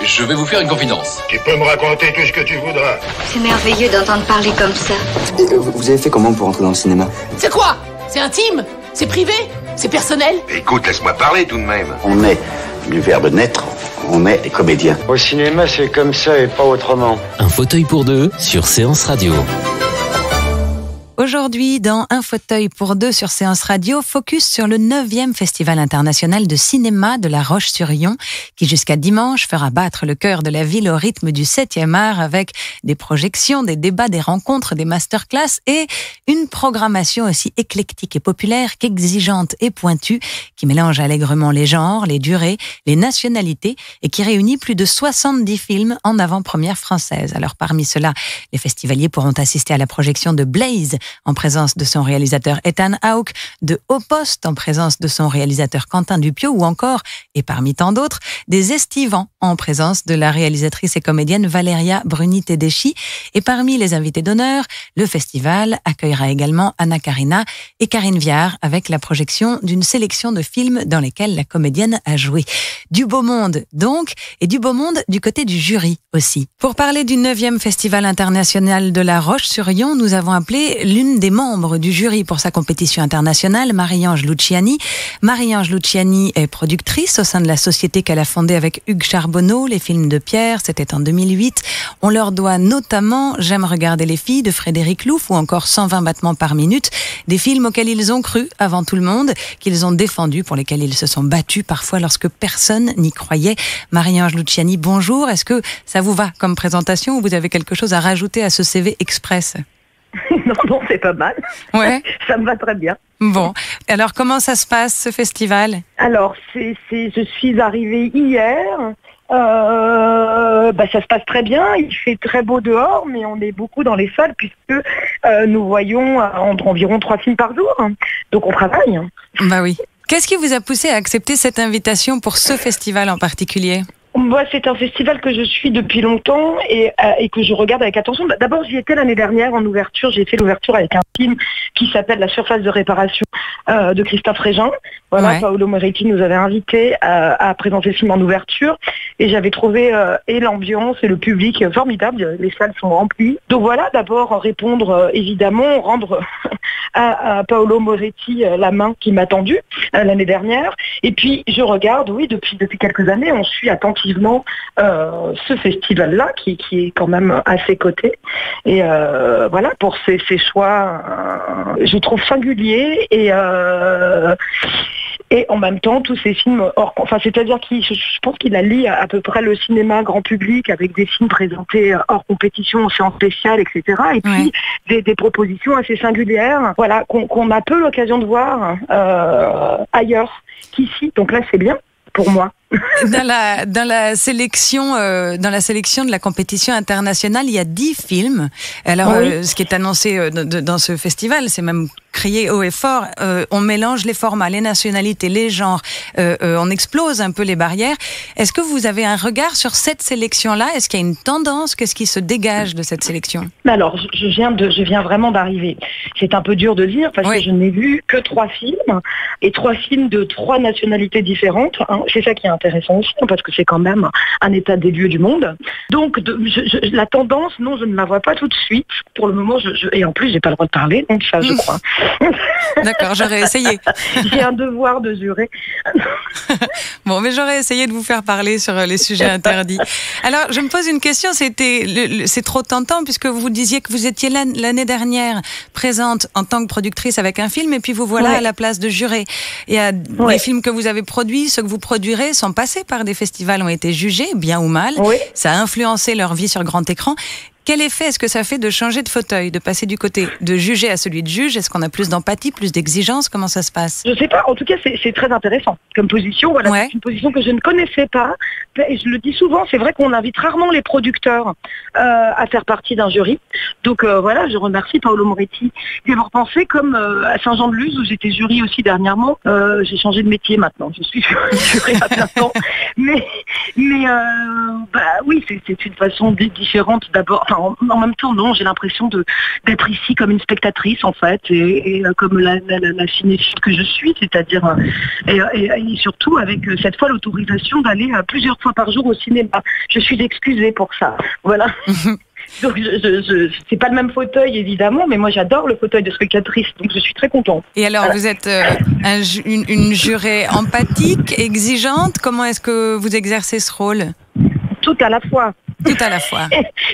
Je vais vous faire une confidence. Tu peux me raconter tout ce que tu voudras. C'est merveilleux d'entendre parler comme ça. Et, vous avez fait comment pour entrer dans le cinéma? C'est quoi? C'est intime? C'est privé? C'est personnel? Écoute, laisse-moi parler tout de même. On est du verbe naître, on est comédien. Au cinéma, c'est comme ça et pas autrement. Un fauteuil pour deux sur Séance Radio. Aujourd'hui, dans Un fauteuil pour deux sur Séance Radio, focus sur le 9e Festival international de cinéma de La Roche-sur-Yon, qui jusqu'à dimanche fera battre le cœur de la ville au rythme du 7e art avec des projections, des débats, des rencontres, des masterclass et une programmation aussi éclectique et populaire qu'exigeante et pointue, qui mélange allègrement les genres, les durées, les nationalités et qui réunit plus de 70 films en avant-première française. Alors parmi ceux-là, les festivaliers pourront assister à la projection de Blaze, en présence de son réalisateur Ethan Hawke, de Au Poste en présence de son réalisateur Quentin Dupieux ou encore, et parmi tant d'autres, des Estivants en présence de la réalisatrice et comédienne Valéria Bruni-Tedeschi. Et parmi les invités d'honneur, le festival accueillera également Anna Karina et Karine Viard avec la projection d'une sélection de films dans lesquels la comédienne a joué. Du beau monde donc, et du beau monde du côté du jury aussi. Pour parler du 9e Festival international de La Roche-sur-Yon, nous avons appelé l'une des membres du jury pour sa compétition internationale, Marie-Ange Luciani. Marie-Ange Luciani est productrice au sein de la société qu'elle a fondée avec Hugues Charbonneau, Les Films de Pierre, c'était en 2008. On leur doit notamment J'aime regarder les filles de Frédéric Louf ou encore 120 battements par minute, des films auxquels ils ont cru avant tout le monde, qu'ils ont défendus, pour lesquels ils se sont battus parfois lorsque personne n'y croyait. Marie-Ange Luciani, bonjour. Est-ce que ça vous va comme présentation ou vous avez quelque chose à rajouter à ce CV express ? Non, c'est pas mal. Ouais. Ça me va très bien. Bon. Alors, comment ça se passe, ce festival? Alors, je suis arrivée hier. Ça se passe très bien. Il fait très beau dehors, mais on est beaucoup dans les salles puisque nous voyons environ 3 films par jour. Donc, on travaille. Bah oui. Qu'est-ce qui vous a poussé à accepter cette invitation pour ce festival en particulier? Moi, c'est un festival que je suis depuis longtemps et que je regarde avec attention. D'abord, j'y étais l'année dernière en ouverture. J'ai fait l'ouverture avec un film qui s'appelle La surface de réparation de Christophe Régin. Voilà, ouais. Paolo Moretti nous avait invités à présenter le film en ouverture et j'avais trouvé et l'ambiance et le public formidable. Les salles sont remplies. Donc voilà, d'abord répondre évidemment, rendre à Paolo Moretti la main qui m'a tendue l'année dernière. Et puis je regarde, oui, depuis quelques années, on suit attentivement ce festival-là qui est quand même à ses côtés. Et voilà, pour ces choix, je trouve singuliers et en même temps, tous ces films c'est-à-dire je pense qu'il allie à peu près le cinéma grand public avec des films présentés hors compétition, en séance spéciale, etc. Et puis des propositions assez singulières, voilà, qu'on a peu l'occasion de voir ailleurs qu'ici. Donc là, c'est bien pour moi. Dans la sélection de la compétition internationale, il y a 10 films. Alors, oui. Ce qui est annoncé dans ce festival, c'est même crié haut et fort. On mélange les formats, les nationalités, les genres. On explose un peu les barrières. Est-ce que vous avez un regard sur cette sélection-là? Est-ce qu'il y a une tendance? Qu'est-ce qui se dégage de cette sélection? Alors, je viens vraiment d'arriver. C'est un peu dur de dire parce que je n'ai vu que 3 films et 3 films de 3 nationalités différentes. C'est ça qui est intéressant aussi, parce que c'est quand même un état des lieux du monde. Donc, la tendance, non, je ne la vois pas tout de suite. Pour le moment, et en plus, j'ai pas le droit de parler, donc ça, je crois. D'accord, j'aurais essayé. J'ai un devoir de jurer. Bon, mais j'aurais essayé de vous faire parler sur les sujets interdits. Alors, je me pose une question, c'est trop tentant, puisque vous disiez que vous étiez l'année dernière présente en tant que productrice avec un film, et puis vous voilà à la place de juré. Et les films que vous avez produits, ceux que vous produirez, sont passés par des festivals, ont été jugés, bien ou mal. Oui. Ça a influencé leur vie sur grand écran. Quel effet est-ce que ça fait de changer de fauteuil, de passer du côté de juger à celui de juge? Est-ce qu'on a plus d'empathie, plus d'exigence? Comment ça se passe? Je sais pas. En tout cas, c'est très intéressant comme position. Voilà, c'est une position que je ne connaissais pas. Et je le dis souvent, c'est vrai qu'on invite rarement les producteurs à faire partie d'un jury. Donc voilà, je remercie Paolo Moretti d'y avoir pensé, comme à Saint-Jean-de-Luz où j'étais jury aussi dernièrement. J'ai changé de métier maintenant. Je suis jurée à plein temps. Mais Oui, c'est une façon différente d'abord. Enfin, en même temps, non, j'ai l'impression d'être ici comme une spectatrice en fait, et comme la cinéphile que je suis, c'est-à-dire et surtout avec cette fois l'autorisation d'aller plusieurs fois par jour au cinéma. Je suis excusée pour ça. Voilà. Donc c'est pas le même fauteuil évidemment, mais moi j'adore le fauteuil de spectatrice, donc je suis très contente. Et alors vous êtes une jurée empathique, exigeante. Comment est-ce que vous exercez ce rôle? Tout à la fois. Tout à la fois.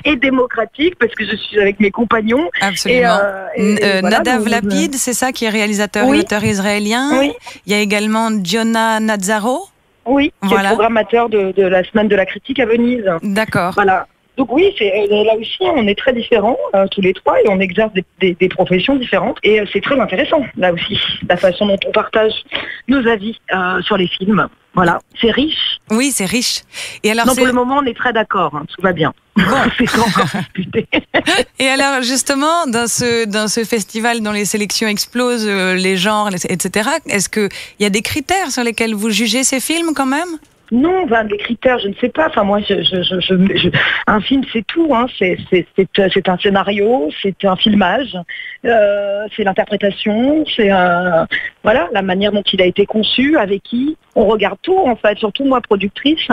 Et démocratique, parce que je suis avec mes compagnons. Absolument. Voilà, Nadav Lapid, c'est ça, qui est réalisateur et auteur israélien. Oui. Il y a également Jonah Nazaro. Oui, qui est programmateur de la semaine de la critique à Venise. D'accord. Voilà. Donc oui, là aussi, on est très différents, tous les trois, et on exerce des professions différentes. Et c'est très intéressant, là aussi, la façon dont on partage nos avis sur les films. Voilà, c'est riche. Oui, c'est riche. Et alors, pour le moment, on est très d'accord, tout va bien. Bon. C'est encore discuté. Et alors, justement, dans ce festival dont les sélections explosent, les genres, etc., est-ce qu'il y a des critères sur lesquels vous jugez ces films quand même ? Non, des critères, je ne sais pas. Enfin, moi, un film, c'est tout. Hein. C'est un scénario, c'est un filmage, c'est l'interprétation, c'est la manière dont il a été conçu, avec qui. On regarde tout, en fait. Surtout moi, productrice,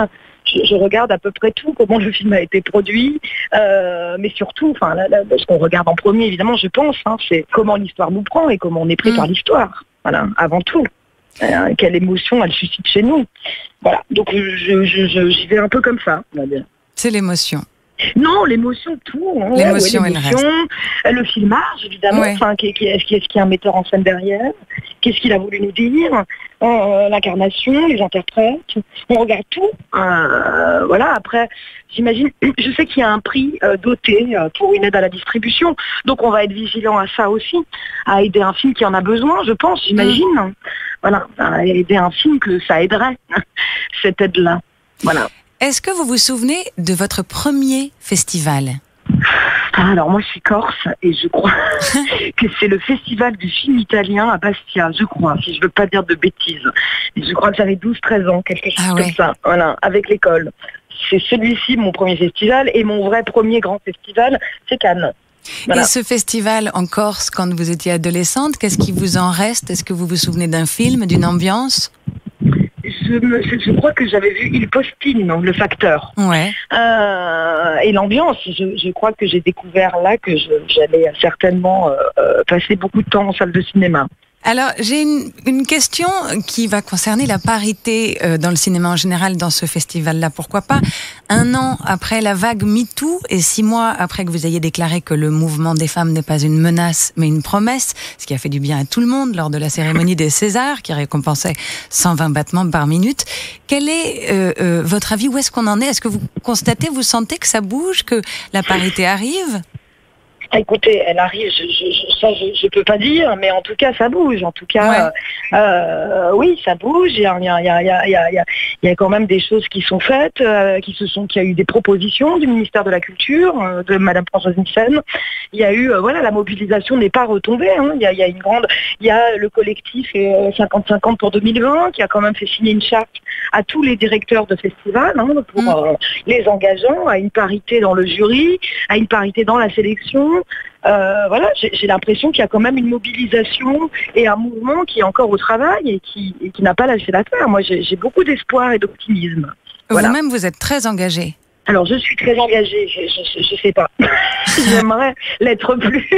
je regarde à peu près tout, comment le film a été produit, mais surtout, ce qu'on regarde en premier, évidemment, je pense, c'est comment l'histoire nous prend et comment on est pris par l'histoire. Voilà, avant tout. Quelle émotion elle suscite chez nous. Voilà, donc j'y vais un peu comme ça, on va dire. C'est l'émotion. Non, l'émotion, tout. L'émotion, elle reste. Le filmage, évidemment. Ouais. Est-ce qu'il y a un metteur en scène derrière? Qu'est-ce qu'il a voulu nous dire? L'incarnation, les interprètes. On regarde tout. Voilà, après, j'imagine, je sais qu'il y a un prix doté pour une aide à la distribution. Donc on va être vigilant à ça aussi, à aider un film qui en a besoin, je pense, j'imagine. Voilà, à aider un film que ça aiderait, cette aide-là. Voilà. Est-ce que vous vous souvenez de votre premier festival ? Alors moi je suis corse et je crois que c'est le festival du film italien à Bastia, je crois, si je veux pas dire de bêtises. Je crois que j'avais 12-13 ans, quelque chose comme ça, voilà, avec l'école. C'est celui-ci mon premier festival, et mon vrai premier grand festival, c'est Cannes. Voilà. Et ce festival en Corse, quand vous étiez adolescente, qu'est-ce qui vous en reste ? Est-ce que vous vous souvenez d'un film, d'une ambiance ? Je crois que j'avais vu Il Postine, le facteur. Ouais. Et l'ambiance, je crois que j'ai découvert là que j'allais certainement passer beaucoup de temps en salle de cinéma. Alors, j'ai une question qui va concerner la parité dans le cinéma en général dans ce festival-là. Pourquoi pas 1 an après la vague MeToo et 6 mois après que vous ayez déclaré que le mouvement des femmes n'est pas une menace mais une promesse, ce qui a fait du bien à tout le monde lors de la cérémonie des Césars qui récompensait 120 battements par minute. Quel est votre avis ? Où est-ce qu'on en est ? Est-ce que vous constatez, vous sentez que ça bouge, que la parité arrive ? Écoutez, elle arrive, je peux pas dire, mais en tout cas ça bouge. En tout cas, oui, ça bouge. Il y a quand même des choses qui sont faites, qu'il y a eu des propositions du ministère de la Culture, de Madame Françoise Nyssen. Il y a eu, la mobilisation n'est pas retombée. Hein. Il y a le collectif 50-50 pour 2020 qui a quand même fait signer une charte à tous les directeurs de festivals pour les engageants à une parité dans le jury, à une parité dans la sélection. J'ai l'impression qu'il y a quand même une mobilisation et un mouvement qui est encore au travail et qui n'a pas lâché l'affaire. Moi, j'ai beaucoup d'espoir et d'optimisme. Voilà. Vous-même, vous êtes très engagée. Alors, je suis très engagée, je sais pas. J'aimerais l'être plus.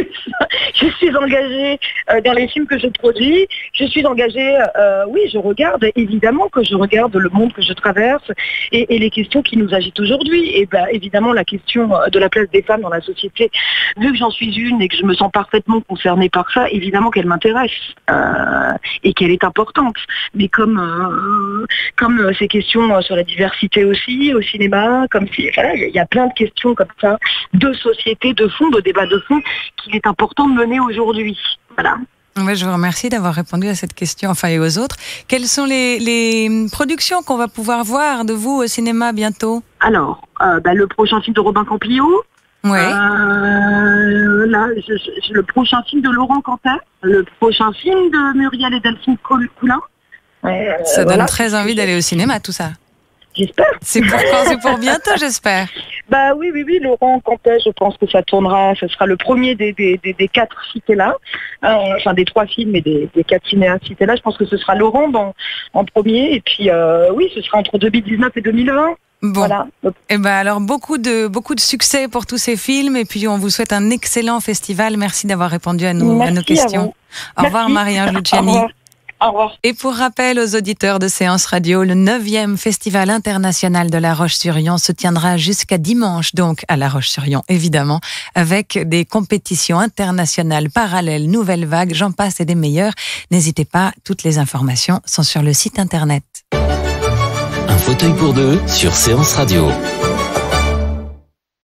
Je suis engagée dans les films que je produis. Je suis engagée, je regarde, évidemment que je regarde le monde que je traverse et les questions qui nous agitent aujourd'hui. Et évidemment, la question de la place des femmes dans la société, vu que j'en suis une et que je me sens parfaitement concernée par ça, évidemment qu'elle m'intéresse et qu'elle est importante. Mais comme ces questions sur la diversité aussi, au cinéma, comme si il y a plein de questions comme ça, de société, de fond, de débat de fond, qu'il est important de mener aujourd'hui. Voilà. Ouais, je vous remercie d'avoir répondu à cette question, et aux autres. Quelles sont les productions qu'on va pouvoir voir de vous au cinéma bientôt ? Alors, le prochain film de Robin Campillo. Ouais. Le prochain film de Laurent Cantet. Le prochain film de Muriel et Delphine Coulin. Ça donne très envie d'aller au cinéma, tout ça. J'espère. C'est pour quand? C'est pour bientôt, j'espère. Bah oui, Laurent Cantet, je pense que ça tournera, ce sera le premier des 4 cités là, enfin des 3 films et des 4 cinéastes cités là. Je pense que ce sera Laurent en premier, et puis oui, ce sera entre 2019 et 2020. Bon, voilà. Et ben alors beaucoup de succès pour tous ces films, et puis on vous souhaite un excellent festival. Merci d'avoir répondu à nos questions. Au revoir Marie-Ange Luciani. Au revoir. Au revoir. Et pour rappel aux auditeurs de Séance Radio, le 9e Festival international de La Roche-sur-Yon se tiendra jusqu'à dimanche, donc à La Roche-sur-Yon, évidemment, avec des compétitions internationales parallèles, nouvelles vagues, j'en passe et des meilleures. N'hésitez pas, toutes les informations sont sur le site internet. Un fauteuil pour deux sur Séance Radio.